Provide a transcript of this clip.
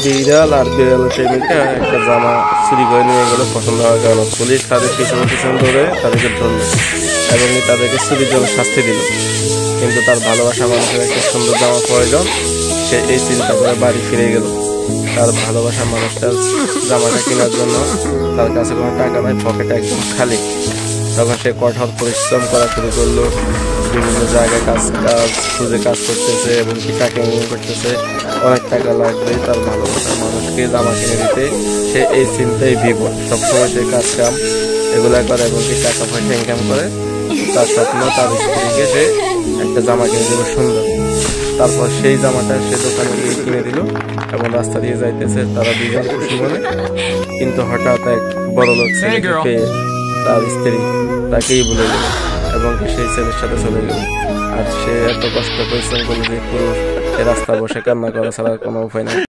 বিড়াল আর বিড়ালের প্রেমিকা একটা জামা চুরি করে নিয়ে গেল পছন্দ হওয়ার কারণে পুলিশ তাদের পিছনে পিছন ধরে তাদেরকে ধরল এবং তাদেরকে চুরির জন্য শাস্তি দিল। কিন্তু তার ভালোবাসা মানুষের একটা সুন্দর জামা প্রয়োজন, সে এই চিন্তা করে বাড়ি ফিরে গেল। তার ভালোবাসা মানুষটার জামাটা কেনার জন্য তার কাছে কোনো টাকা নাই, পকেটে একদম খালি। তখন সে কঠোর পরিশ্রম করা শুরু করলো, বিভিন্ন জায়গায় কাজ খুঁজে কাজ করতেছে এবং কি টাকা ইনকাম করতেছে। অনেক টাকা লাগবে তার ভালোবাসার মানুষকে জামা কিনে দিতে। সে এই চিন্তায় বিপদ, সবসময় সে কাজ কাম এগুলা করে এবং কি টাকা পয়সা ইনকাম করে। তার স্বপ্ন তার স্ত্রীকে সে একটা জামা কিনে দেবে সুন্দর। তারপর সেই জামাটা সে দোকানে গিয়ে কিনে দিল এবং রাস্তা দিয়ে যাইতেছে তারা দুজন খুশি মনে। কিন্তু হঠাৎ এক বড় লোক ছেলেকে পেয়ে তার স্ত্রী তাকেই বলে গেল এবং সেই ছেলের সাথে চলে গেল। আর সে এত কষ্ট পরিশ্রম করলে যে পুরুষ এ রাস্তা বসে কান্না করা ছাড়া কোনো উপায় নেই।